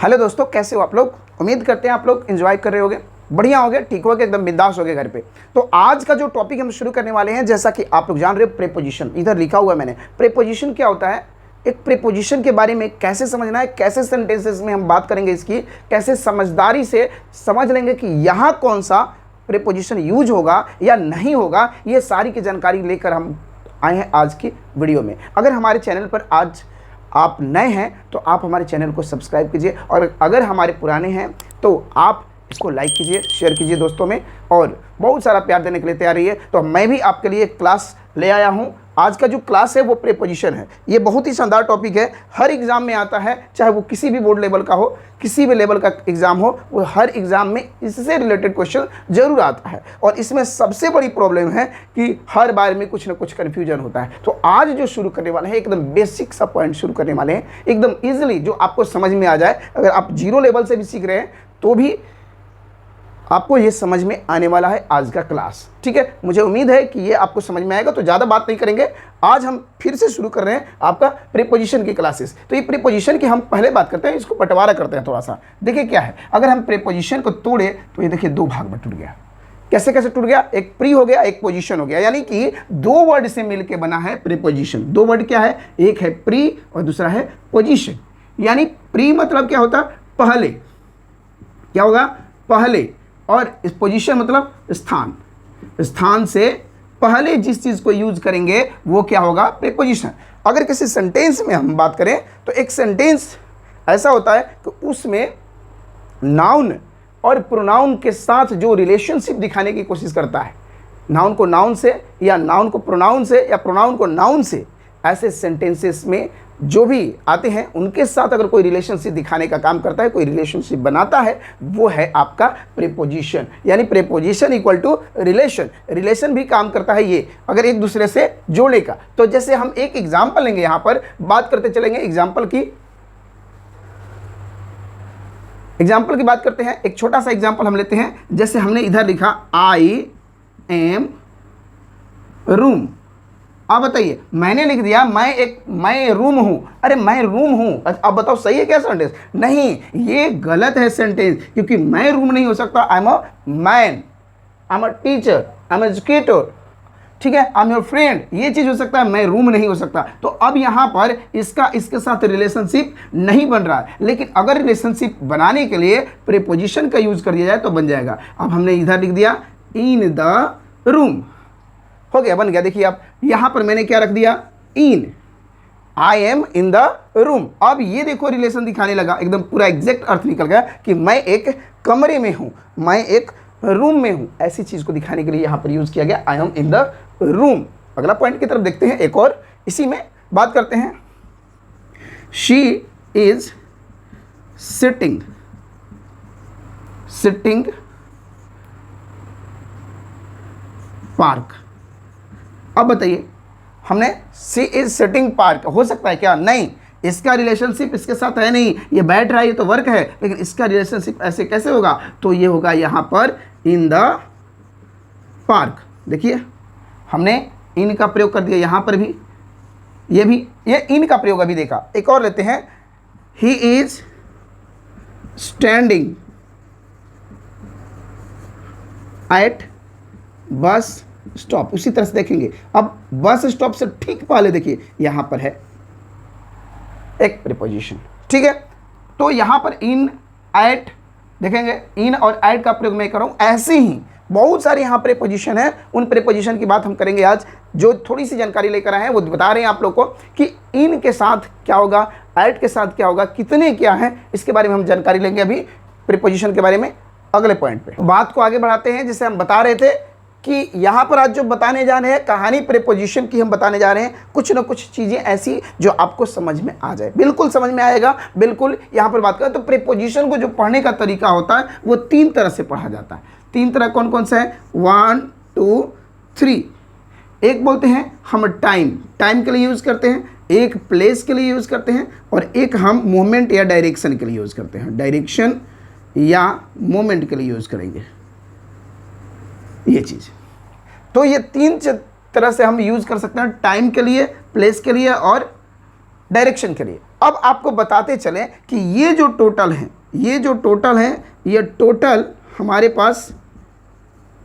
Hello दोस्तों, कैसे हो आप लोग। उम्मीद करते हैं आप लोग एंजॉय कर रहे होगे, बढ़िया हो गए, ठीक हो गए, एकदम बिंदास हो गए घर पे। तो आज का जो टॉपिक हम शुरू करने वाले हैं, जैसा कि आप लोग जान रहे हो, प्रीपोजिशन। इधर लिखा हुआ है मैंने। प्रीपोजिशन क्या होता है, एक प्रीपोजिशन के बारे में कैसे समझना है, कैसे सेंटेंसेस में हम बात करेंगे इसकी, कैसे समझदारी से समझ लेंगे कि यहाँ कौन सा प्रीपोजिशन यूज होगा या नहीं होगा, ये सारी की जानकारी लेकर हम आए हैं आज की वीडियो में। अगर हमारे चैनल पर आज आप नए हैं तो आप हमारे चैनल को सब्सक्राइब कीजिए, और अगर हमारे पुराने हैं तो आप इसको लाइक कीजिए, शेयर कीजिए दोस्तों में, और बहुत सारा प्यार देने के लिए तैयार रहिए। तो मैं भी आपके लिए एक क्लास ले आया हूँ। आज का जो क्लास है वो प्रीपोजिशन है। ये बहुत ही शानदार टॉपिक है, हर एग्ज़ाम में आता है, चाहे वो किसी भी बोर्ड लेवल का हो, किसी भी लेवल का एग्ज़ाम हो, वो हर एग्ज़ाम में इससे रिलेटेड क्वेश्चन जरूर आता है। और इसमें सबसे बड़ी प्रॉब्लम है कि हर बार में कुछ ना कुछ कन्फ्यूजन होता है। तो आज जो शुरू करने वाले हैं, एकदम बेसिक सा पॉइंट शुरू करने वाले हैं, एकदम ईजिली, जो आपको समझ में आ जाए। अगर आप जीरो लेवल से भी सीख रहे हैं तो भी आपको ये समझ में आने वाला है आज का क्लास, ठीक है। मुझे उम्मीद है कि ये आपको समझ में आएगा। तो ज़्यादा बात नहीं करेंगे, आज हम फिर से शुरू कर रहे हैं आपका प्रीपोजिशन की क्लासेस। तो ये प्रीपोजिशन की हम पहले बात करते हैं, इसको बंटवारा करते हैं थोड़ा सा। देखिए क्या है, अगर हम प्रीपोजिशन को तोड़े तो ये देखिए दो भाग में टूट गया। कैसे कैसे टूट गया, एक प्री हो गया, एक पोजीशन हो गया, यानी कि दो वर्ड से मिलकर बना है प्रीपोजिशन। दो वर्ड क्या है, एक है प्री और दूसरा है पोजीशन। यानी प्री मतलब क्या होता है, पहले, क्या होगा, पहले, और इस पोजीशन मतलब स्थान। स्थान से पहले जिस चीज को यूज करेंगे वो क्या होगा, प्रीपोजिशन। अगर किसी सेंटेंस में हम बात करें तो एक सेंटेंस ऐसा होता है कि उसमें नाउन और प्रोनाउन के साथ जो रिलेशनशिप दिखाने की कोशिश करता है, नाउन को नाउन से या नाउन को प्रोनाउन से या प्रोनाउन को नाउन से, ऐसे सेंटेंसेस में जो भी आते हैं उनके साथ अगर कोई रिलेशनशिप दिखाने का काम करता है, कोई रिलेशनशिप बनाता है, वो है आपका प्रीपोजिशन। यानी preposition equal to relation. Relation भी काम करता है ये, अगर एक दूसरे से जोड़ेगा। तो जैसे हम एक एग्जाम्पल लेंगे, यहां पर बात करते चलेंगे एग्जाम्पल की। एग्जाम्पल की बात करते हैं, एक छोटा सा एग्जाम्पल हम लेते हैं। जैसे हमने इधर लिखा आई एम रूम। अब बताइए, मैंने लिख दिया मैं रूम हूं। अरे मैं रूम हूं, अब बताओ सही है क्या सेंटेंस? नहीं, ये गलत है सेंटेंस, क्योंकि मैं रूम नहीं हो सकता। I am a man, I am a teacher, I am educator, ठीक है, आई एम योर फ्रेंड, ये चीज हो सकता है, मैं रूम नहीं हो सकता। तो अब यहां पर इसके साथ रिलेशनशिप नहीं बन रहा है। लेकिन अगर रिलेशनशिप बनाने के लिए प्रीपोजिशन का यूज कर दिया जाए तो बन जाएगा। अब हमने इधर लिख दिया इन द रूम, हो गया, बन गया। देखिए अब यहां पर मैंने क्या रख दिया, in, I am in the room. अब ये देखो रिलेशन दिखाने लगा, एकदम पूरा एग्जैक्ट अर्थ निकल गया कि मैं एक कमरे में हूं, मैं एक रूम में हूं। ऐसी चीज को दिखाने के लिए यहां पर यूज किया गया आई एम इन द रूम। अगला पॉइंट की तरफ देखते हैं, एक और इसी में बात करते हैं। She is sitting park. अब बताइए, हमने सी इज सिटिंग पार्क, हो सकता है क्या? नहीं, इसका रिलेशनशिप इसके साथ है नहीं, ये बैठ रहा है, ये तो वर्क है, लेकिन इसका रिलेशनशिप ऐसे कैसे होगा? तो ये होगा यहां पर इन द पार्क। देखिए हमने इन का प्रयोग कर दिया यहां पर भी, ये इन का प्रयोग अभी देखा। एक और लेते हैं, he is standing at bus stop. उसी तरह से देखेंगे, अब बस स्टॉप से ठीक पहले देखिए यहां पर है एक प्रीपोजिशन, ठीक है। तो यहां पर इन, एट देखेंगे, इन और एट का प्रयोग मैं कर रहा हूं। ऐसे ही बहुत सारे यहां प्रीपोजिशन है, उन प्रीपोजिशन की बात हम करेंगे आज। जो थोड़ी सी जानकारी लेकर आए हैं वो बता रहे हैं आप लोग को कि इन के साथ क्या होगा, एट के साथ क्या होगा, कितने क्या है, इसके बारे में हम जानकारी लेंगे अभी प्रीपोजिशन के बारे में अगले पॉइंट पे। बात को आगे बढ़ाते हैं। जैसे हम बता रहे थे कि यहाँ पर आज जो बताने जा रहे हैं कहानी प्रीपोजिशन की हम बताने जा रहे हैं, कुछ ना कुछ चीज़ें ऐसी जो आपको समझ में आ जाए, बिल्कुल समझ में आएगा, बिल्कुल। यहाँ पर बात करें तो प्रीपोजिशन को जो पढ़ने का तरीका होता है वो तीन तरह से पढ़ा जाता है। तीन तरह कौन कौन सा है? 1 2 3। एक बोलते हैं हम टाइम के लिए यूज़ करते हैं, एक प्लेस के लिए यूज़ करते हैं, और एक हम मोमेंट या डायरेक्शन के लिए यूज़ करते हैं। डायरेक्शन या मोमेंट के लिए यूज़ करेंगे ये चीज़। तो ये तीन तरह से हम यूज़ कर सकते हैं, टाइम के लिए, प्लेस के लिए और डायरेक्शन के लिए। अब आपको बताते चलें कि ये जो टोटल है, ये टोटल हमारे पास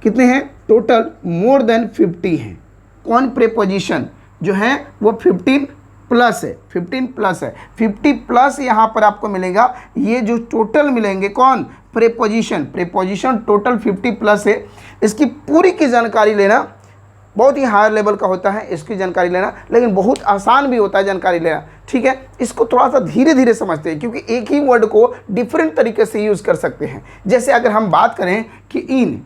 कितने हैं, टोटल मोर देन 50 हैं। कौन प्रीपोजिशन जो है वो 15 प्लस है, 15 प्लस है, 50 प्लस यहाँ पर आपको मिलेगा। ये जो टोटल मिलेंगे कौन, प्रीपोजिशन टोटल 50 प्लस है। इसकी पूरी की जानकारी लेना बहुत ही हायर लेवल का होता है, इसकी जानकारी लेना, लेकिन बहुत आसान भी होता है जानकारी लेना। ठीक है, इसको थोड़ा सा धीरे धीरे समझते हैं, क्योंकि एक ही वर्ड को डिफरेंट तरीके से यूज़ कर सकते हैं। जैसे अगर हम बात करें कि इन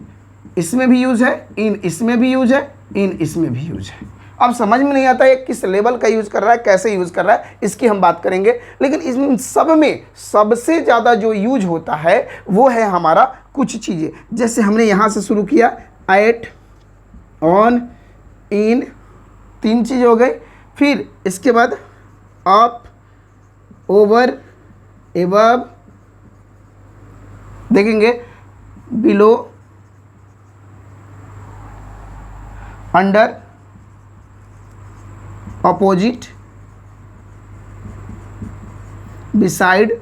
इसमें भी यूज़ है, इन इसमें भी यूज़ है, इन इसमें भी यूज़ है। अब समझ में नहीं आता है किस लेवल का यूज़ कर रहा है, कैसे यूज़ कर रहा है, इसकी हम बात करेंगे। लेकिन इन सब में सबसे ज़्यादा जो यूज होता है वो है हमारा कुछ चीज़ें। जैसे हमने यहाँ से शुरू किया, एट, ऑन, इन, 3 चीज़ हो गई। फिर इसके बाद अप, ओवर, एबव, देखेंगे below, under, opposite, beside,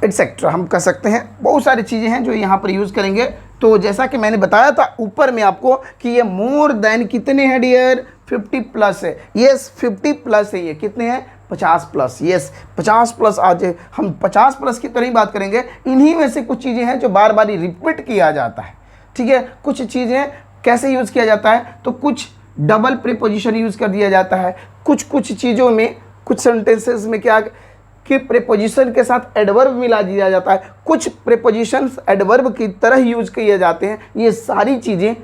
etcetera हम कह सकते हैं। बहुत सारी चीज़ें हैं जो यहाँ पर यूज़ करेंगे। तो जैसा कि मैंने बताया था ऊपर में आपको कि ये मोर देन कितने हैं डियर, 50 प्लस है। यस 50 प्लस है। ये कितने हैं, 50 प्लस। Yes 50 plus. आज हम 50 प्लस की तरह ही बात करेंगे। इन्हीं में से कुछ चीज़ें हैं जो बार बार रिपीट किया जाता है। ठीक है, कुछ चीज़ें कैसे यूज़ किया जाता है, तो कुछ डबल प्रीपोजिशन यूज़ कर दिया जाता है। कुछ चीज़ों में, कुछ सेंटेंसेस में क्या कि प्रीपोजिशन के साथ एडवर्ब मिला दिया जाता है। कुछ प्रीपोजिशंस एडवर्ब की तरह यूज किए जाते हैं। ये सारी चीज़ें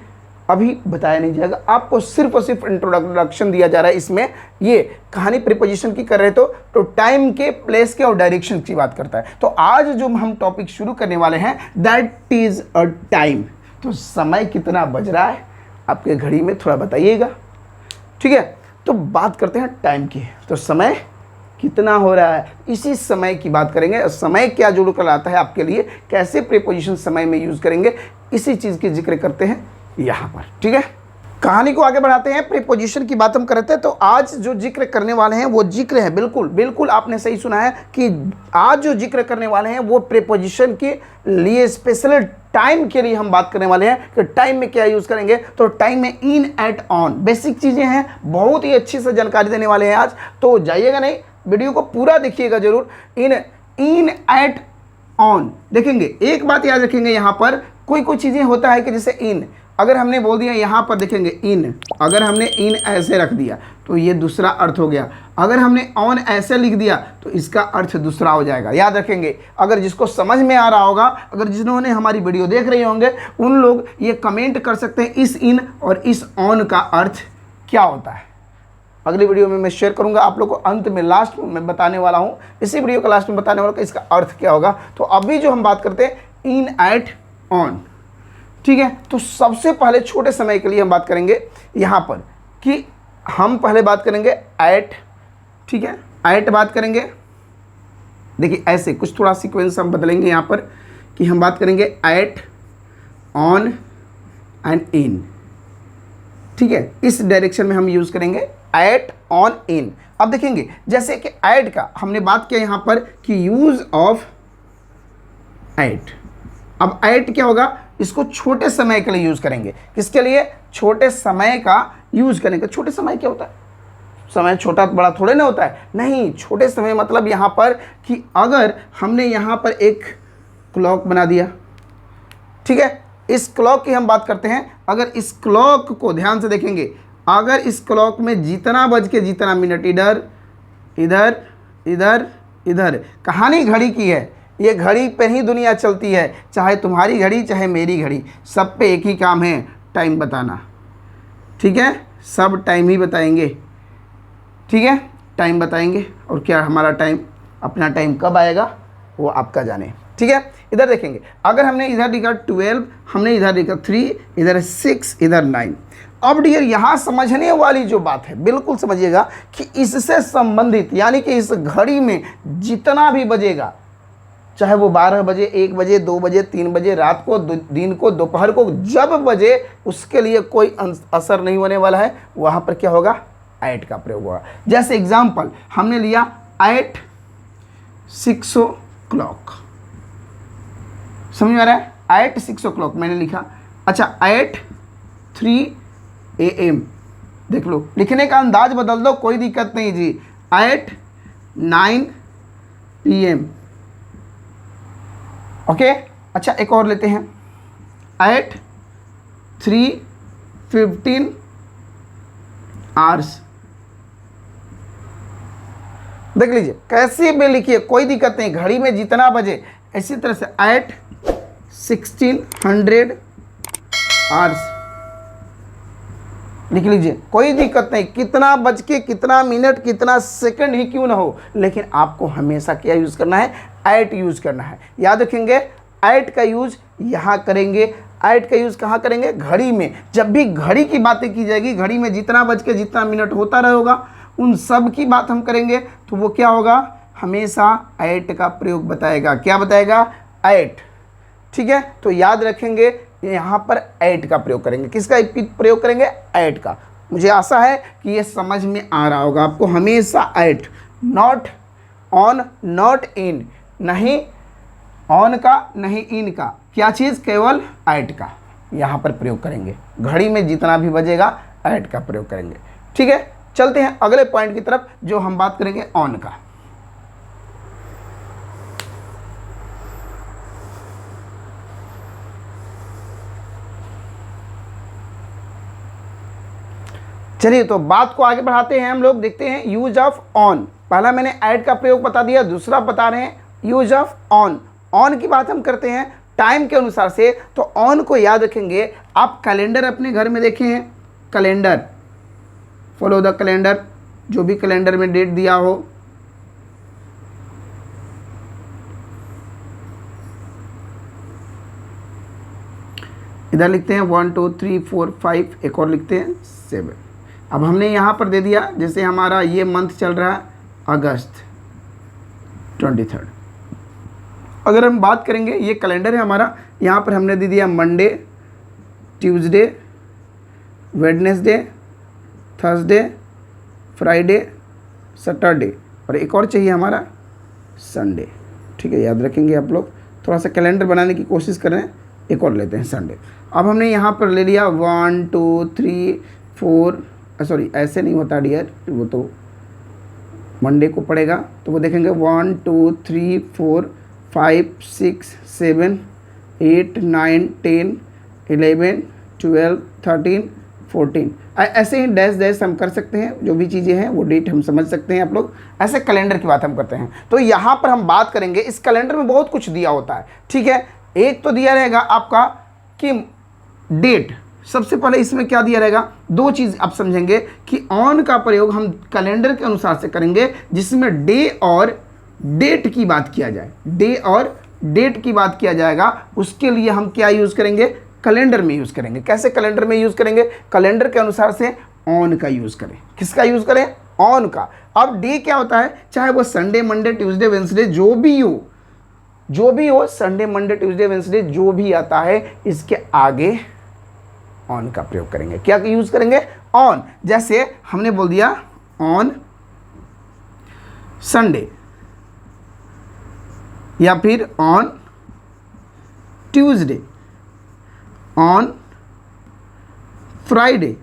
अभी बताया नहीं जाएगा, आपको सिर्फ और सिर्फ इंट्रोडक्शन दिया जा रहा है। इसमें ये कहानी प्रीपोजिशन की कर रहे तो टाइम के, प्लेस के और डायरेक्शन की बात करता है। तो आज जो हम टॉपिक शुरू करने वाले हैं दैट इज़ अ टाइम। तो समय कितना बज रहा है आपके घड़ी में थोड़ा बताइएगा। ठीक है, तो बात करते हैं टाइम की। तो समय कितना हो रहा है, इसी समय की बात करेंगे। समय क्या जुड़ कर आता है आपके लिए, कैसे प्रीपोजिशन समय में यूज़ करेंगे, इसी चीज़ की जिक्र करते हैं यहाँ पर। ठीक है, कहानी को आगे बढ़ाते हैं। प्रीपोजिशन की बात हम करते हैं। तो आज जो जिक्र करने वाले हैं वो जिक्र है, बिल्कुल आपने सही सुना है कि आज जो जिक्र करने वाले हैं वो प्रीपोजिशन के लिए, स्पेशल टाइम के लिए हम बात करने वाले हैं कि टाइम में क्या यूज़ करेंगे। तो टाइम में इन, एट, ऑन, बेसिक चीज़ें हैं, बहुत ही अच्छी से जानकारी देने वाले हैं आज। तो जाइएगा नहीं, वीडियो को पूरा देखिएगा जरूर। इन, एट, ऑन देखेंगे। एक बात याद रखेंगे, यहाँ पर कोई चीज़ें होता है कि जैसे इन अगर हमने बोल दिया, यहाँ पर देखेंगे इन, अगर हमने इन ऐसे रख दिया तो ये दूसरा अर्थ हो गया। अगर हमने ऑन ऐसे लिख दिया तो इसका अर्थ दूसरा हो जाएगा। याद रखेंगे, अगर जिसको समझ में आ रहा होगा, अगर जिन्होंने हमारी वीडियो देख रहे होंगे, उन लोग ये कमेंट कर सकते हैं इस इन और इस ऑन का अर्थ क्या होता है। अगली वीडियो में मैं शेयर करूंगा आप लोग को, अंत में लास्ट में बताने वाला हूं, इसी वीडियो का लास्ट में बताने वाला कि इसका अर्थ क्या होगा। तो अभी जो हम बात करते हैं इन, एट, ऑन। ठीक है, तो सबसे पहले छोटे समय के लिए हम बात करेंगे यहाँ पर कि हम पहले बात करेंगे एट। ठीक है, एट बात करेंगे। देखिए ऐसे कुछ थोड़ा सीक्वेंस हम बदलेंगे यहाँ पर कि हम बात करेंगे एट, ऑन एंड इन। ठीक है, इस डायरेक्शन में हम यूज़ करेंगे एट, ऑन, इन। अब देखेंगे जैसे कि एट का हमने बात किया यहाँ पर कि यूज़ ऑफ एट। अब एट क्या होगा, इसको छोटे समय के लिए यूज़ करेंगे। किसके लिए, छोटे समय का यूज़ करेंगे। छोटे समय क्या होता है, समय छोटा बड़ा थोड़े ना होता है, नहीं, छोटे समय मतलब यहाँ पर कि अगर हमने यहाँ पर एक क्लॉक बना दिया। ठीक है, इस क्लॉक की हम बात करते हैं। अगर इस क्लॉक को ध्यान से देखेंगे, अगर इस क्लॉक में जितना बज के जितना मिनट इधर इधर इधर इधर, कहानी घड़ी की है, ये घड़ी पे ही दुनिया चलती है, चाहे तुम्हारी घड़ी चाहे मेरी घड़ी, सब पे एक ही काम है, टाइम बताना। ठीक है, सब टाइम ही बताएंगे। ठीक है, टाइम बताएंगे और क्या हमारा टाइम, अपना टाइम कब आएगा वो आपका जाने। ठीक है, इधर देखेंगे, अगर हमने इधर लिखा 12, हमने इधर लिखा 3, इधर 6, इधर 9। अब डियर यहाँ समझने वाली जो बात है, बिल्कुल समझिएगा कि इससे संबंधित यानी कि इस घड़ी में जितना भी बजेगा, चाहे वो 12 बजे, 1 बजे, 2 बजे, 3 बजे, रात को, दिन को, दोपहर को, जब बजे, उसके लिए कोई असर नहीं होने वाला है। वहाँ पर क्या होगा, एट का प्रयोग होगा। जैसे एग्जाम्पल हमने लिया एट 6 o'clock, समझ में आ रहा है, एट 6 o'clock मैंने लिखा। अच्छा एट 3 AM, देख लो लिखने का अंदाज बदल दो, कोई दिक्कत नहीं जी। Eight 9 PM, okay. अच्छा एक और लेते हैं, एट 3:15 hours, देख लीजिए कैसे भी लिखिए कोई दिक्कत नहीं, घड़ी में जितना बजे। इसी तरह से एट 1600 hours लिख लीजिए, कोई दिक्कत नहीं, कितना बज के कितना मिनट कितना सेकंड ही क्यों ना हो, लेकिन आपको हमेशा क्या यूज़ करना है, एट यूज़ करना है। याद रखेंगे एट का यूज़ यहाँ करेंगे, एट का यूज़ कहाँ करेंगे, घड़ी में। जब भी घड़ी की बातें की जाएगी, घड़ी में जितना बज के जितना मिनट होता रहेगा उन सब की बात हम करेंगे, तो वो क्या होगा, हमेशा एट का प्रयोग बताएगा। क्या बताएगा, एट, ठीक है। तो याद रखेंगे यहाँ पर एट का प्रयोग करेंगे। किसका प्रयोग करेंगे, एट का। मुझे आशा है कि ये समझ में आ रहा होगा आपको। हमेशा at, not on not in, नहीं ऑन का नहीं इन का, क्या चीज़, केवल एट का यहाँ पर प्रयोग करेंगे। घड़ी में जितना भी बजेगा एट का प्रयोग करेंगे, ठीक है। चलते हैं अगले पॉइंट की तरफ, जो हम बात करेंगे ऑन का। चलिए तो बात को आगे बढ़ाते हैं हम लोग, देखते हैं यूज ऑफ ऑन। पहला मैंने ऐड का प्रयोग बता दिया, दूसरा बता रहे हैं यूज ऑफ ऑन। ऑन की बात हम करते हैं टाइम के अनुसार से, तो ऑन को याद रखेंगे। आप कैलेंडर अपने घर में देखे हैं, कैलेंडर, फॉलो द कैलेंडर, जो भी कैलेंडर में डेट दिया हो, इधर लिखते हैं 1 2 3 4 5, एक और लिखते हैं 7। अब हमने यहाँ पर दे दिया, जैसे हमारा ये मंथ चल रहा है अगस्त 23। अगर हम बात करेंगे, ये कैलेंडर है हमारा, यहाँ पर हमने दे दिया Monday, Tuesday, Wednesday, Thursday, Friday, Saturday, और एक और चाहिए हमारा संडे, ठीक है। याद रखेंगे आप लोग, थोड़ा सा कैलेंडर बनाने की कोशिश करें। एक और लेते हैं संडे। अब हमने यहाँ पर ले लिया 1 2 3 4, सॉरी ऐसे नहीं होता डियर, वो तो मंडे को पड़ेगा, तो वो देखेंगे 1 2 3 4 5 6 7 8 9 10 11 12 13 14, ऐसे ही डैश डैश हम कर सकते हैं। जो भी चीज़ें हैं वो डेट हम समझ सकते हैं आप लोग। ऐसे कैलेंडर की बात हम करते हैं। तो यहाँ पर हम बात करेंगे, इस कैलेंडर में बहुत कुछ दिया होता है, ठीक है। एक तो दिया रहेगा आपका कि डेट, सबसे पहले इसमें क्या दिया रहेगा, दो चीज़ आप समझेंगे कि ऑन का प्रयोग हम कैलेंडर के अनुसार से करेंगे, जिसमें डे और डेट की बात किया जाए, डे और डेट की बात किया जाएगा। उसके लिए हम क्या यूज़ करेंगे, कैलेंडर में यूज़ करेंगे। कैसे कैलेंडर में यूज़ करेंगे, कैलेंडर के अनुसार से ऑन का यूज़ करें। किसका यूज़ करें, ऑन का। अब डे क्या होता है, चाहे वो संडे मंडे ट्यूसडे वेडनेसडे जो भी हो, संडे मंडे ट्यूसडे वेडनेसडे जो भी आता है, इसके आगे ऑन का प्रयोग करेंगे। क्या यूज़ करेंगे, ऑन। जैसे हमने बोल दिया ऑन संडे, या फिर ऑन ट्यूसडे, ऑन फ्राइडे,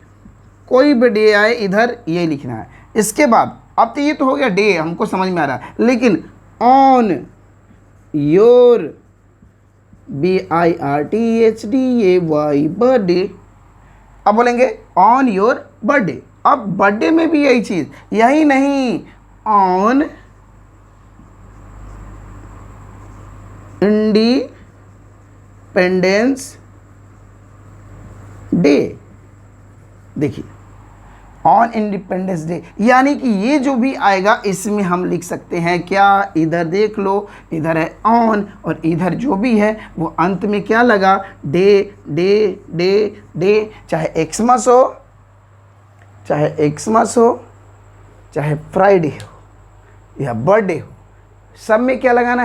कोई भी डे आए इधर ये लिखना है। इसके बाद अब तो ये तो हो गया डे, हमको समझ में आ रहा है, लेकिन ऑन योर BIRTHDAY बर्थडे, अब बोलेंगे ऑन योर बर्थडे। अब बर्थडे में भी यही चीज़, यही नहीं, ऑन इंडिपेंडेंस डे। देखिए ऑन इंडिपेंडेंस डे, यानी कि ये जो भी आएगा इसमें हम लिख सकते हैं क्या, इधर देख लो, इधर है ऑन और इधर जो भी है वो अंत में क्या लगा, डे डे डे डे। चाहे एक्समस हो, चाहे फ्राइडे हो या बर्थडे हो, सब में क्या लगाना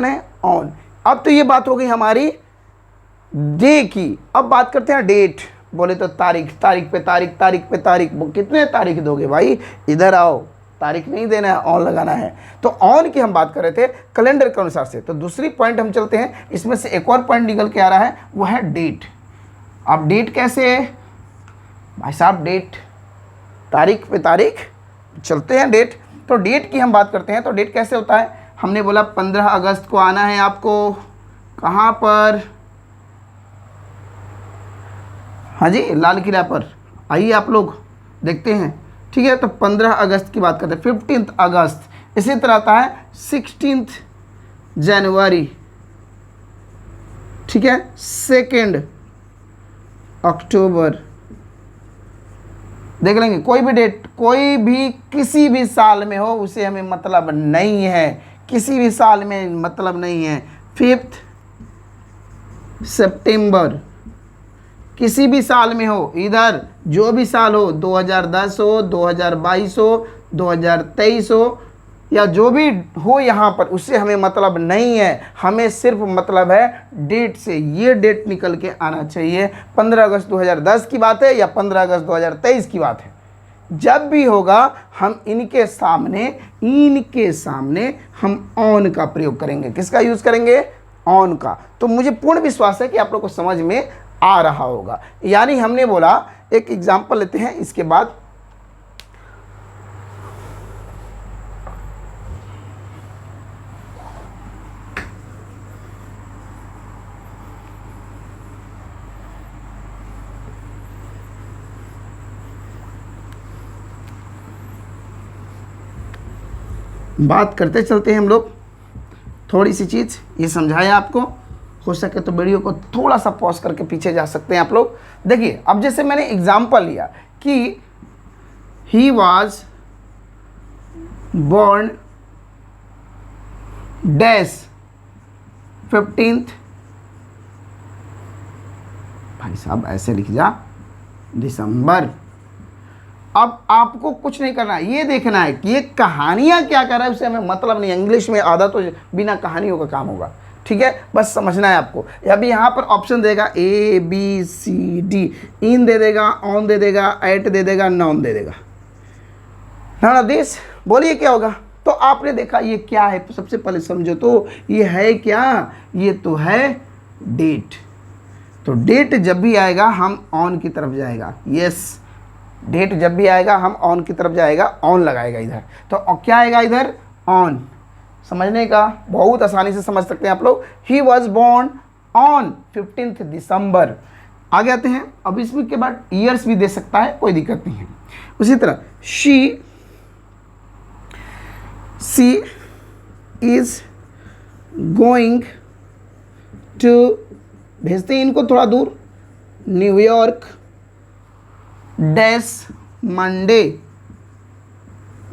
है, ऑन। अब तो ये बात हो गई हमारी डे की। अब बात करते हैं डेट। बोले तो तारीख, तारीख पे तारीख, तारीख पे तारीख, वो कितने तारीख दोगे भाई, इधर आओ, तारीख नहीं देना है, ऑन लगाना है। तो ऑन की हम बात कर रहे थे कैलेंडर के अनुसार से। तो दूसरी पॉइंट हम चलते हैं, इसमें से एक और पॉइंट निकल के आ रहा है, वो है डेट। अब डेट कैसे है भाई साहब, डेट तारीख पे तारीख, चलते हैं डेट। तो डेट की हम बात करते हैं, तो डेट कैसे होता है, हमने बोला 15 अगस्त को आना है आपको, कहाँ पर, हाँ जी लाल किला पर, आइए आप लोग देखते हैं, ठीक है। तो 15 अगस्त की बात करते हैं, 15 अगस्त, इसी तरह आता है 16 जनवरी, ठीक है, 2 अक्टूबर, देख लेंगे कोई भी डेट, कोई भी किसी भी साल में हो उसे हमें मतलब नहीं है, किसी भी साल में मतलब नहीं है। 5 सितंबर, किसी भी साल में हो, इधर जो भी साल हो, 2010 हो, 2022 हो, 2023 हो, या जो भी हो यहाँ पर, उससे हमें मतलब नहीं है, हमें सिर्फ मतलब है डेट से। ये डेट निकल के आना चाहिए, 15 अगस्त 2010 की बात है या 15 अगस्त 2023 की बात है, जब भी होगा हम इनके सामने हम ऑन का प्रयोग करेंगे। किसका यूज़ करेंगे, ऑन का। तो मुझे पूर्ण विश्वास है कि आप लोग को समझ में आ रहा होगा। यानी हमने बोला, एक एग्जाम्पल लेते हैं, इसके बाद बात करते चलते हैं हम लोग। थोड़ी सी चीज़ ये समझाया आपको, हो सके तो वीडियो को थोड़ा सा पॉज करके पीछे जा सकते हैं आप लोग। देखिए अब जैसे मैंने एग्जाम्पल लिया कि ही वॉज बॉर्न डैश 15, भाई साहब ऐसे लिख जा, दिसंबर। अब आपको कुछ नहीं करना है, ये देखना है कि ये कहानियाँ क्या कर रहा है, उससे हमें मतलब नहीं। इंग्लिश में आधा तो बिना कहानियों का काम होगा, ठीक है, बस समझना है आपको। अभी यहाँ पर ऑप्शन देगा ABCD, इन दे देगा, ऑन दे देगा, एट दे देगा, नॉन दे देगा, ना दिस, बोलिए क्या होगा। तो आपने देखा ये क्या है, सबसे पहले समझो तो ये है क्या, ये तो है डेट। तो डेट जब भी आएगा हम ऑन की तरफ जाएगा, यस, डेट जब भी आएगा हम ऑन की तरफ जाएगा, ऑन लगाएगा इधर। तो क्या आएगा इधर, ऑन। समझने का बहुत आसानी से समझ सकते हैं आप लोग। ही वॉज बॉर्न ऑन 15 दिसंबर। आगे आते हैं, अब इसमें के बाद ईयर्स भी दे सकता है, कोई दिक्कत नहीं है। उसी तरह शी इज गोइंग टू, भेजते हैं इनको थोड़ा दूर, न्यूयॉर्क डैश मंडे,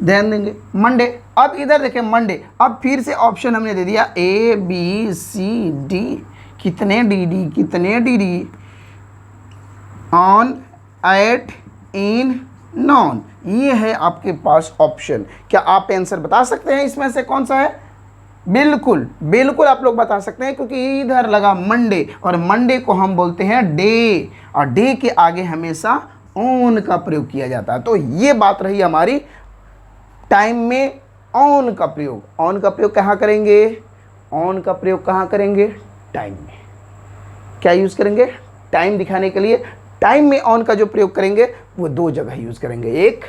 ध्यान देंगे मंडे। अब इधर देखें मंडे, अब फिर से ऑप्शन हमने दे दिया ABCD, कितने DD, कितने DD, on, at, in, non, ये है आपके पास ऑप्शन। क्या आप आंसर बता सकते हैं इसमें से कौन सा है? बिल्कुल बिल्कुल आप लोग बता सकते हैं, क्योंकि इधर लगा मंडे, और मंडे को हम बोलते हैं डे, और डे के आगे हमेशा ऑन का प्रयोग किया जाता है। तो ये बात रही हमारी टाइम में ऑन का प्रयोग। ऑन का प्रयोग कहाँ करेंगे, ऑन का प्रयोग कहाँ करेंगे, टाइम में। क्या यूज़ करेंगे, टाइम दिखाने के लिए। टाइम में ऑन का जो प्रयोग करेंगे वो दो जगह यूज़ करेंगे, एक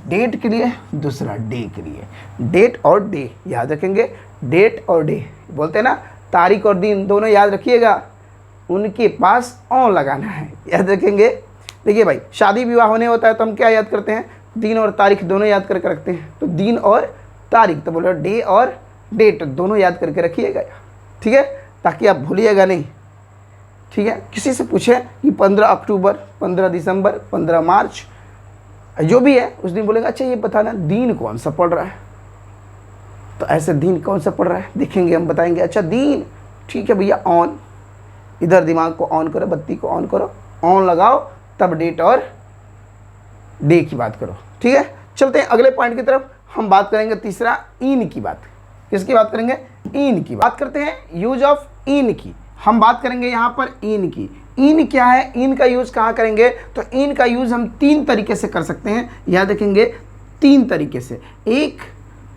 डेट के लिए, दूसरा डे के लिए। डेट और डे याद रखेंगे, डेट और डे बोलते हैं ना, तारीख और दिन दोनों याद रखिएगा, उनके पास ऑन लगाना है, याद रखेंगे। देखिए भाई, शादी विवाह होने होता है तो हम क्या याद करते हैं, दिन और तारीख दोनों याद करके रखते हैं। तो दिन और तारीख, तो बोलो डे और डेट दोनों याद करके रखिएगा, ठीक है, ताकि आप भूलिएगा नहीं, ठीक है। किसी से पूछे कि 15 अक्टूबर, 15 दिसंबर, 15 मार्च, जो भी है उस दिन बोलेगा अच्छा ये बताना दिन कौन सा पड़ रहा है। तो ऐसे दिन कौन सा पड़ रहा है देखेंगे, हम बताएंगे अच्छा दिन, ठीक है भैया, ऑन। इधर दिमाग को ऑन करो, बत्ती को ऑन करो, ऑन लगाओ, तब डेट और डे की बात करो, ठीक है। चलते हैं अगले पॉइंट की तरफ। हम बात करेंगे तीसरा, इन की बात। किसकी बात करेंगे, इन की बात करते हैं। यूज ऑफ इन की हम बात करेंगे यहाँ पर, इन की। इन क्या है, इन का यूज़ कहाँ करेंगे, तो इन का यूज़ हम 3 तरीके से कर सकते हैं, याद रखेंगे 3 तरीके से। एक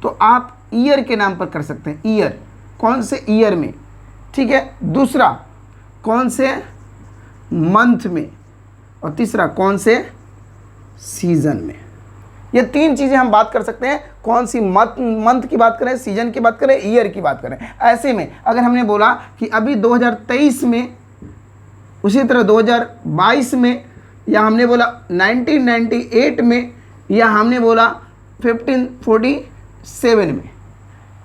तो आप ईयर के नाम पर कर सकते हैं, ईयर, कौन से ईयर में, ठीक है। दूसरा कौन से मंथ में, और तीसरा कौन से सीजन में। ये 3 चीज़ें हम बात कर सकते हैं। कौन सी मंथ की बात करें, सीजन की बात करें, ईयर की बात करें। ऐसे में अगर हमने बोला कि अभी 2023 में, उसी तरह 2022 में, या हमने बोला 1998 में, या हमने बोला 1547 में,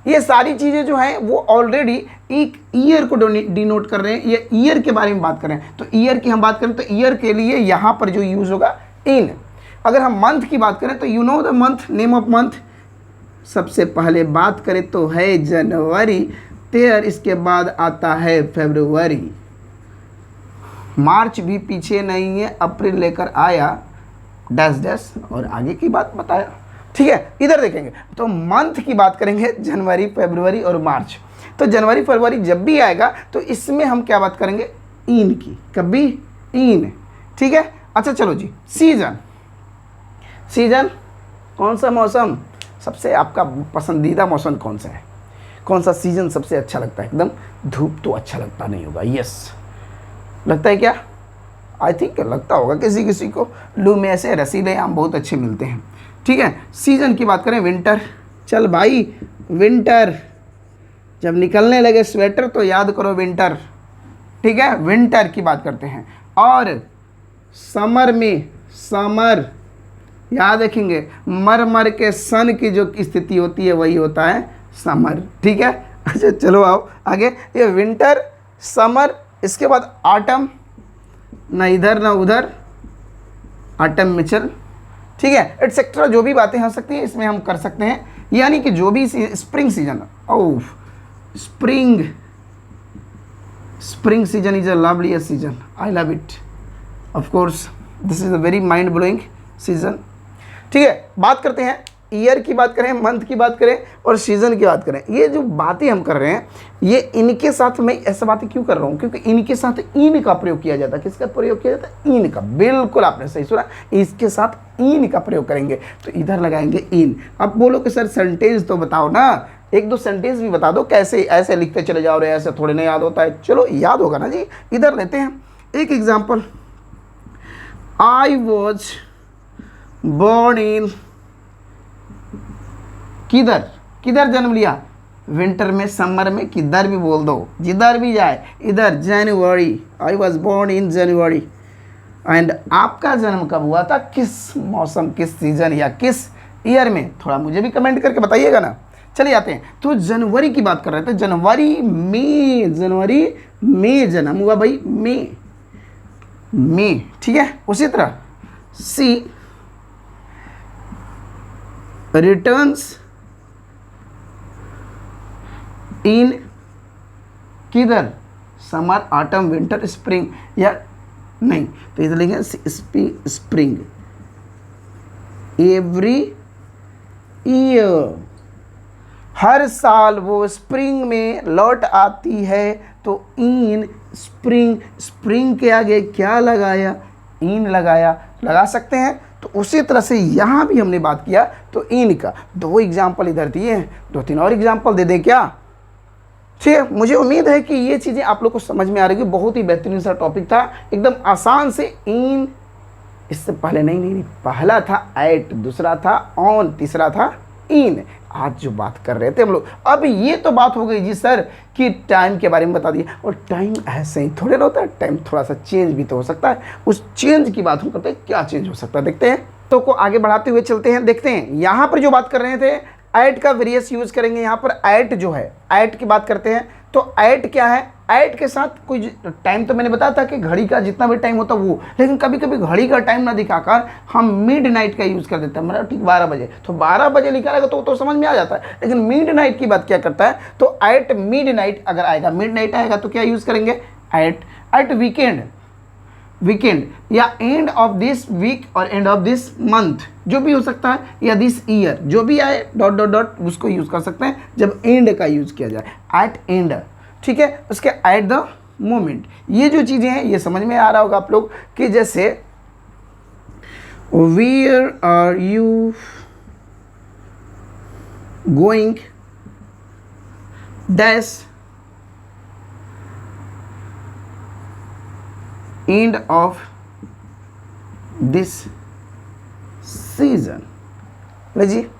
ये सारी चीज़ें जो हैं वो ऑलरेडी एक ईयर को डिनोट कर रहे हैं, ये ईयर के बारे में बात कर रहे हैं। तो ईयर की हम बात करें तो ईयर के लिए यहाँ पर जो यूज़ होगा इन। अगर हम मंथ की बात करें तो you know the month, name of month, सबसे पहले बात करें तो है जनवरी, फिर इसके बाद आता है फरवरी, मार्च भी पीछे नहीं है, अप्रैल लेकर आया, डैश डैश, और आगे की बात बताया, ठीक है। इधर देखेंगे तो मंथ की बात करेंगे जनवरी, फरवरी और मार्च। तो जनवरी फरवरी जब भी आएगा तो इसमें हम क्या बात करेंगे, इन की, कभी इन, ठीक है। अच्छा चलो जी, सीजन, सीजन कौन सा मौसम, सबसे आपका पसंदीदा मौसम कौन सा है, कौन सा सीजन सबसे अच्छा लगता है। एकदम धूप तो अच्छा लगता नहीं होगा, यस, लगता है क्या, आई थिंक लगता होगा किसी किसी को। लू में ऐसे रसीले आम बहुत अच्छे मिलते हैं, ठीक है। सीजन की बात करें, विंटर, चल भाई विंटर, जब निकलने लगे स्वेटर तो याद करो विंटर, ठीक है, विंटर की बात करते हैं। और समर में, समर याद रखेंगे, मर मर के सन की जो स्थिति होती है वही होता है समर, ठीक है। अच्छा चलो आओ आगे, ये विंटर, समर, इसके बाद ऑटम, ना इधर ना उधर, ऑटम में चल, ठीक है, एटसेट्रा, जो भी बातें हो सकती हैं इसमें हम कर सकते हैं। यानी कि जो भी spring season, oh spring, spring season is a loveliest season, I love it, of course this is a very mind blowing season, ठीक है। बात करते हैं ईयर की बात करें, मंथ की बात करें और सीजन की बात करें। ये जो बातें हम कर रहे हैं ये इनके साथ मैं ऐसा बातें क्यों कर रहा हूँ, क्योंकि इनके साथ इन का प्रयोग किया जाता है। किसका प्रयोग किया जाता है, इन का, बिल्कुल आपने सही सुना, इसके साथ इन का प्रयोग करेंगे तो इधर लगाएंगे इन। अब बोलो कि सर सेंटेंस तो बताओ ना, 1-2 सेंटेंस भी बता दो, कैसे ऐसे लिखते चले जाओ रहे, ऐसे थोड़े नहीं याद होता है। चलो याद होगा ना जी, इधर लेते हैं एक example, I was born in, किधर, किधर जन्म लिया, विंटर में, समर में, किधर भी बोल दो, जिधर भी जाए, इधर जनवरी, I was born in January. And आपका जन्म कब हुआ था, किस मौसम, किस सीजन या किस ईयर में, थोड़ा मुझे भी कमेंट करके बताइएगा ना। चलिए आते हैं, तो जनवरी की बात कर रहे थे, जनवरी में, जनवरी में जन्म हुआ भाई, में, ठीक है। उसी तरह सी रिटर्न्स इन, किधर, समर, ऑटम, विंटर, स्प्रिंग, या नहीं तो इधर लिखें स्प्रिंग, एवरी ईयर, हर साल वो स्प्रिंग में लौट आती है। तो इन स्प्रिंग, स्प्रिंग के आगे क्या लगाया, इन लगाया, लगा सकते हैं। तो उसी तरह से यहाँ भी हमने बात किया तो इन का 2 एग्जाम्पल इधर दिए हैं, 2-3 और एग्जाम्पल दे दें क्या, ठीक है। मुझे उम्मीद है कि ये चीज़ें आप लोग को समझ में आ रही है। बहुत ही बेहतरीन सा टॉपिक था, एकदम आसान से। इन, इससे पहले नहीं, पहला था एट, दूसरा था ऑन, तीसरा था इन। आज जो बात कर रहे थे हम लोग, अब ये तो बात हो गई जी सर कि टाइम के बारे में बता दिए, और टाइम ऐसे ही थोड़े ना होता है, टाइम थोड़ा सा चेंज भी तो हो सकता है। उस चेंज की बात हम करते हैं, क्या चेंज हो सकता है देखते हैं। तो को आगे बढ़ाते हुए चलते हैं, देखते हैं यहाँ पर जो बात कर रहे थे ऐट का वेरियस यूज़ करेंगे। यहाँ पर ऐट जो है, ऐट की बात करते हैं तो ऐट क्या है, ऐट के साथ कोई टाइम, तो मैंने बताया था कि घड़ी का जितना भी टाइम होता है वो, लेकिन कभी कभी घड़ी का टाइम ना दिखाकर हम मिडनाइट का यूज़ कर देते हैं, मतलब ठीक 12 बजे, तो 12 बजे लिखा रहेगा तो समझ में आ जाता है। लेकिन मिडनाइट की बात क्या करता है, तो ऐट मिडनाइट अगर आएगा, मिडनाइट आएगा तो क्या यूज़ करेंगे, ऐट वीकेंड, वीकेंड या एंड ऑफ दिस वीक और एंड ऑफ दिस मंथ, जो भी हो सकता है, या दिस ईयर, जो भी आए डॉट डॉट डॉट उसको यूज़ कर सकते हैं जब एंड का यूज़ किया जाए, एट एंड, ठीक है। उसके एट द मोमेंट। ये जो चीज़ें हैं ये समझ में आ रहा होगा आप लोग कि जैसे where are you going dash end of this season. लीजिए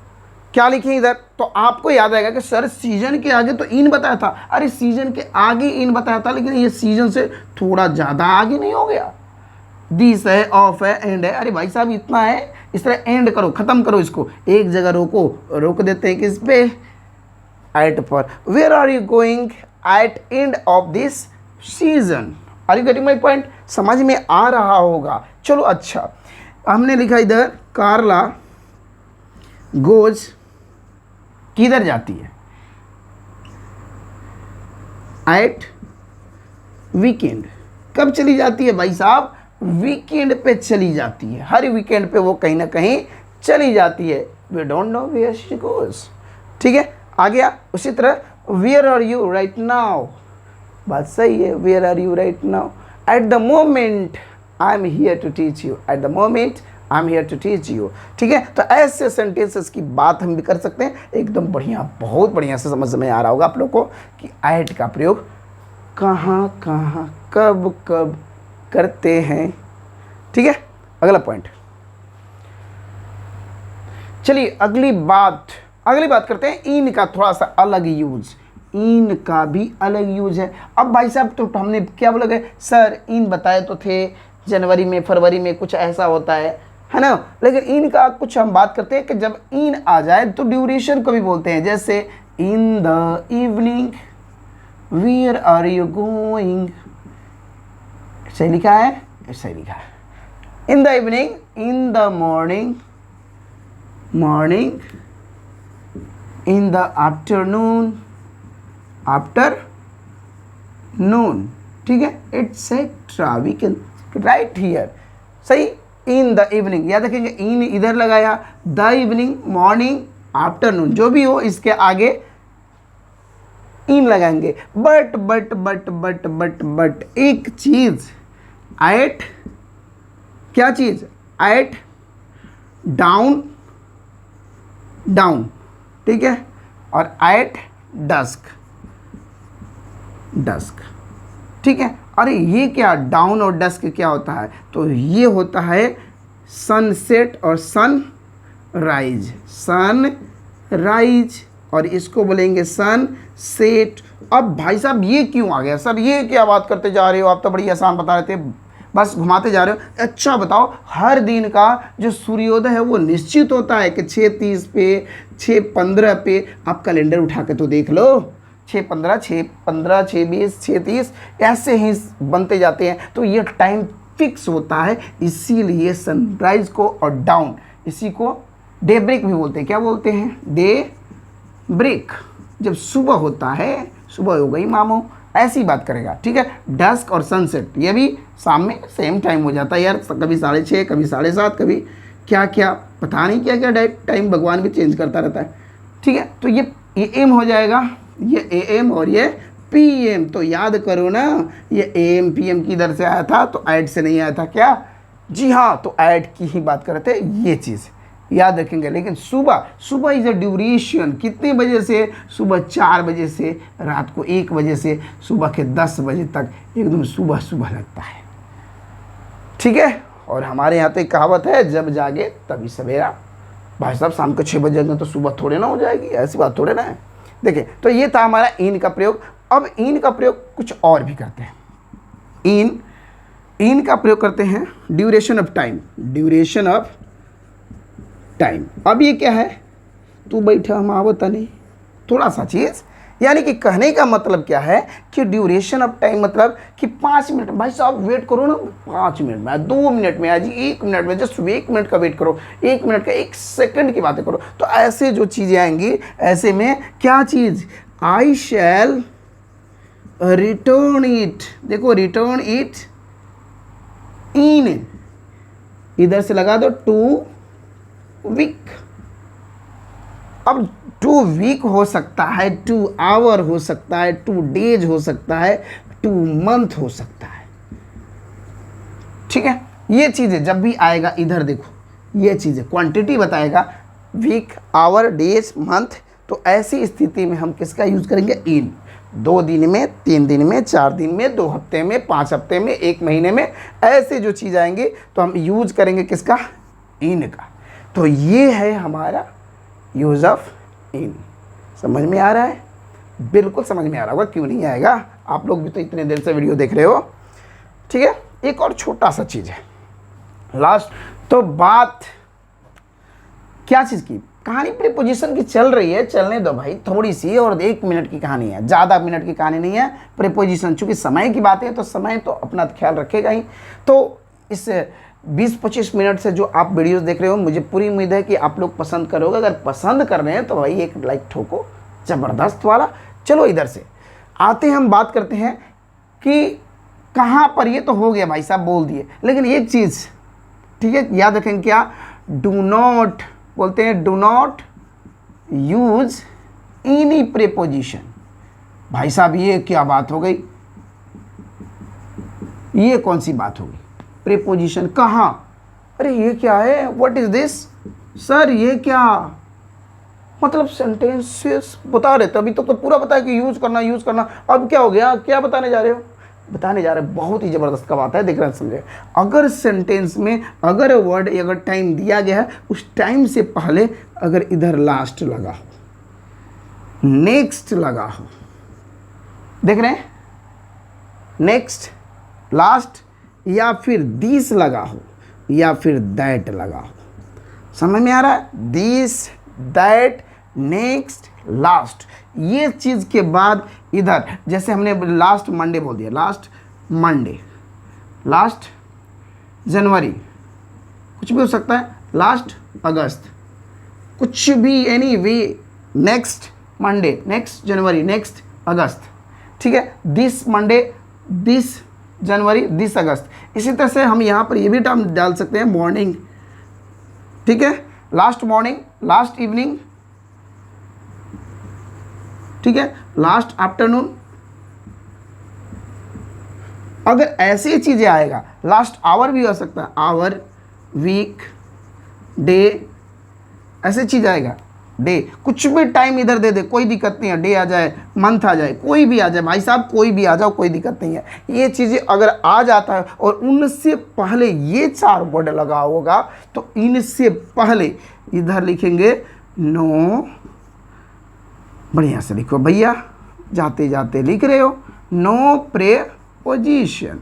क्या लिखे इधर, तो आपको याद आएगा कि सर सीजन के आगे तो इन बताया था, अरे सीजन के आगे इन बताया था, लेकिन ये सीजन से थोड़ा ज़्यादा आगे नहीं हो गया। दिस है, ऑफ है, एंड है, अरे भाई साहब इतना है, इस तरह एंड करो, ख़त्म करो इसको, एक जगह रोको, रोक देते हैं किस पे, एट पर। Where are you going at end of this season. Are you getting my point? समझ में आ रहा होगा। चलो अच्छा, हमने लिखा इधर कार्ला गोज किधर जाती है, एट वीकेंड। कब चली जाती है भाई साहब? वीकेंड पे चली जाती है, हर वीकेंड पे वो कहीं ना कहीं चली जाती है। We don't know where she goes. ठीक है, आ गया। उसी तरह where are you right now, बात सही है, where are you right now, at the moment I am here to teach you, at the moment I am here to teach you. ठीक है, तो ऐसे सेंटेंसेस की बात हम भी कर सकते हैं एकदम बढ़िया, बहुत बढ़िया से समझ में आ रहा होगा आप लोग को कि एट का प्रयोग कहाँ कहाँ कब कब करते हैं। ठीक है, अगला पॉइंट। चलिए अगली बात करते हैं इन का थोड़ा सा अलग यूज। इन का भी अलग यूज है। अब भाई साहब तो हमने क्या बोला, सर इन बताए तो थे जनवरी में फरवरी में कुछ ऐसा होता है ना, लेकिन इन का कुछ हम बात करते हैं कि जब इन आ जाए तो ड्यूरेशन को भी बोलते हैं। जैसे in the evening where are you going, ऐसा लिखा है, ऐसा लिखा है। In the evening, in the morning, morning, in the afternoon, afternoon. ठीक है, etcetera we can write here. सही, इन द इवनिंग याद रखेंगे, इन इधर लगाया, द इवनिंग, मॉर्निंग, आफ्टरनून, जो भी हो इसके आगे इन लगाएंगे। बट एक चीज, एट, क्या चीज, एट डाउन, डाउन। ठीक है, और एट डस्क, डस्क। ठीक है, अरे ये क्या, डाउन और डस्क क्या होता है? तो ये होता है सनसेट और सन राइज, सन राइज, और इसको बोलेंगे सन सेट। अब भाई साहब ये क्यों आ गया सर, ये क्या बात करते जा रहे हो, आप तो बड़ी आसान बता रहे थे, बस घुमाते जा रहे हो। अच्छा बताओ, हर दिन का जो सूर्योदय है वो निश्चित होता है कि 6:30 पे, 6:15 पे, आप कैलेंडर उठा के तो देख लो, 6:15, 6:15, 6:20, 6:30 ऐसे ही बनते जाते हैं। तो ये टाइम फिक्स होता है, इसीलिए सनराइज को और डाउन, इसी को डे ब्रेक भी बोलते हैं। क्या बोलते हैं? Daybreak. जब सुबह होता है, सुबह हो गई मामो, ऐसी बात करेगा। ठीक है, डस्क और सनसेट ये भी शाम में सेम टाइम हो जाता है यार, कभी 6:30, कभी 7:30, कभी क्या क्या, पता नहीं क्या क्या टाइम भगवान भी चेंज करता रहता है। ठीक है, तो ये एम हो जाएगा, ये AM और ये PM। तो याद करो ना, ये AM PM किधर से आया था, तो ऐड से नहीं आया था क्या? जी हाँ, तो ऐड की ही बात कर रहे थे, ये चीज़ याद रखेंगे। लेकिन सुबह इज अ ड्यूरेशन, कितने बजे से? सुबह 4 बजे से रात को 1 बजे से सुबह के 10 बजे तक, एकदम सुबह सुबह लगता है। ठीक है, और हमारे यहाँ तो एक कहावत है, जब जागे तभी सवेरा। भाई साहब शाम को 6 बजे तो सुबह थोड़े ना हो जाएगी, ऐसी बात थोड़े ना है। देखिए, तो ये था हमारा इन का प्रयोग। अब इन का प्रयोग कुछ और भी करते हैं। इन का प्रयोग करते हैं duration of time, duration of time. अब ये क्या है, तू बैठा हम आवता नहीं, थोड़ा सा चीज़, यानी कि कहने का मतलब क्या है कि ड्यूरेशन ऑफ टाइम मतलब कि 5 मिनट, भाई साहब वेट करो ना, 5 मिनट में, 2 मिनट में, आज 1 मिनट में, जस्ट 1 मिनट का वेट करो, 1 मिनट का, 1 सेकंड की बातें करो। तो ऐसे जो चीज़ें आएंगी, ऐसे में क्या चीज़, आई शैल रिटर्न इट। देखो, रिटर्न इट इन, इधर से लगा दो 2 वीक। अब 2 वीक हो सकता है, 2 आवर हो सकता है, 2 डेज हो सकता है, टू मंथ हो सकता है। ठीक है, ये चीज़ें जब भी आएगा इधर देखो, ये चीज़ें क्वांटिटी बताएगा, वीक, आवर, डेज, मंथ, तो ऐसी स्थिति में हम किसका यूज़ करेंगे? इन। 2 दिन में, 3 दिन में, 4 दिन में, 2 हफ्ते में, 5 हफ्ते में, 1 महीने में, ऐसे जो चीज़ आएंगी तो हम यूज करेंगे किसका? इन का। तो ये है हमारा यूज ऑफ इन। समझ में आ रहा है? बिल्कुल समझ में आ रहा होगा, क्यों नहीं आएगा? आप लोग भी तो इतने देर से वीडियो देख रहे हो। ठीक है, एक और छोटा सा चीज़ है लास्ट। तो बात क्या चीज़ की? कहानी प्रीपोजिशन की चल रही है, चलने दो भाई थोड़ी सी, और 1 मिनट की कहानी है, ज़्यादा मिनट की कहानी नहीं है। प्रीपोजिशन चूँकि समय की बात है तो समय तो अपना ख्याल रखेगा ही। तो इस 20-25 मिनट से जो आप वीडियोस देख रहे हो, मुझे पूरी उम्मीद है कि आप लोग पसंद करोगे। अगर पसंद कर रहे हैं तो भाई एक लाइक ठोको ज़बरदस्त वाला। चलो इधर से आते हैं, हम बात करते हैं कि कहाँ पर, ये तो हो गया भाई साहब बोल दिए, लेकिन एक चीज़ ठीक है याद रखें, क्या? डू नॉट बोलते हैं, do not use any preposition. भाई साहब ये क्या बात हो गई? ये कौन सी बात हो गई? प्रीपोजिशन कहाँ? अरे ये क्या है? What is this sir? ये क्या मतलब? सेंटेंसेस बता रहे थे अभी तो पूरा बताया कि यूज करना, अब क्या हो गया? क्या बताने जा रहे हो? बताने जा रहे हैं बहुत ही ज़बरदस्त का बात है, देख रहे हैं, समझे? अगर सेंटेंस में अगर वर्ड अगर टाइम दिया गया है, उस टाइम से पहले अगर इधर लास्ट लगा हो, नेक्स्ट लगा हो, देख रहे हैं, नेक्स्ट, लास्ट, या फिर दिस लगा हो, या फिर दैट लगा हो। समझ में आ रहा है? दिस, दैट, नेक्स्ट, लास्ट, ये चीज़ के बाद इधर जैसे हमने लास्ट मंडे बोल दिया, लास्ट मंडे, लास्ट जनवरी, कुछ भी हो सकता है, लास्ट अगस्त, कुछ भी, anyway, next Monday, next January, next August. ठीक है, this Monday, this January, this August. इसी तरह से हम यहाँ पर ये भी टर्म डाल सकते हैं, मॉर्निंग। ठीक है, लास्ट मॉर्निंग, लास्ट इवनिंग, ठीक है, लास्ट आफ्टरनून। अगर ऐसी चीजें आएगा, लास्ट आवर भी हो सकता है, आवर, वीक, डे, ऐसे चीज आएगा, डे, कुछ भी टाइम इधर दे दे, कोई दिक्कत नहीं है। डे आ जाए, मंथ आ जाए, कोई भी आ जाए भाई साहब, कोई भी आ जाओ, कोई दिक्कत नहीं है। ये चीज़ें अगर आ जाता है और उनसे पहले ये 4 वर्ड लगा होगा, तो इनसे पहले इधर लिखेंगे नो, बढ़िया से लिखो भैया, जाते जाते लिख रहे हो, नो प्रीपोजिशन।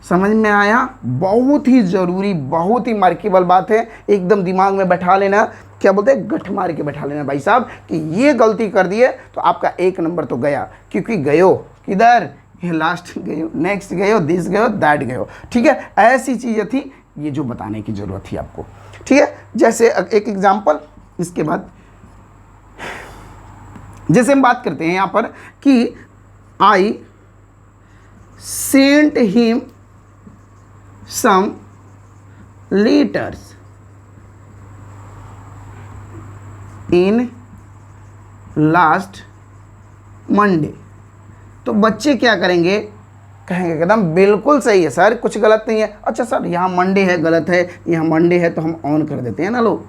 समझ में आया? बहुत ही ज़रूरी, बहुत ही मार्केबल बात है, एकदम दिमाग में बैठा लेना। क्या बोलते हैं? गठ मार के बैठा लेना भाई साहब कि ये गलती कर दिए तो आपका 1 नंबर तो गया, क्योंकि गयो किधर? ये लास्ट गयो, नेक्स्ट गयो, दिस गयो, दैट गयो। ठीक है, ऐसी चीज़ें थी, ये जो बताने की ज़रूरत थी आपको। ठीक है, जैसे एक एग्जाम्पल, इसके बाद जैसे हम बात करते हैं यहाँ पर कि I sent him some letters in last Monday. तो बच्चे क्या करेंगे? कहेंगे एकदम बिल्कुल सही है सर, कुछ गलत नहीं है। अच्छा सर यहाँ मंडे है, गलत है, यहाँ मंडे है तो हम ऑन कर देते हैं ना लोग।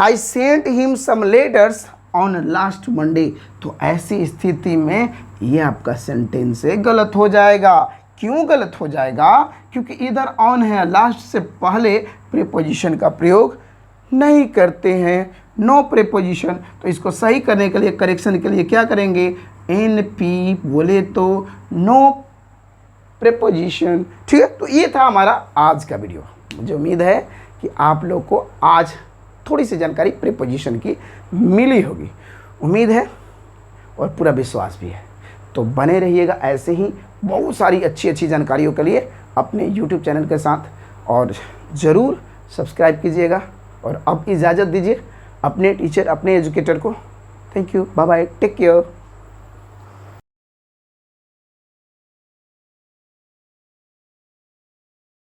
I sent him some letters on last Monday. तो ऐसी स्थिति में ये आपका सेंटेंस गलत हो जाएगा। क्यों गलत हो जाएगा? क्योंकि इधर ऑन है, लास्ट से पहले प्रीपोजिशन का प्रयोग नहीं करते हैं, नो प्रीपोजिशन। तो इसको सही करने के लिए, करेक्शन के लिए क्या करेंगे? NP बोले तो नो प्रीपोजिशन। ठीक है, तो ये था हमारा आज का वीडियो। मुझे उम्मीद है कि आप लोग को आज थोड़ी सी जानकारी प्रीपोजिशन की मिली होगी, उम्मीद है और पूरा विश्वास भी है। तो बने रहिएगा ऐसे ही बहुत सारी अच्छी अच्छी जानकारियों के लिए अपने YouTube चैनल के साथ, और ज़रूर सब्सक्राइब कीजिएगा। और अब इजाज़त दीजिए अपने टीचर, अपने एजुकेटर को। Thank you, bye bye, take care.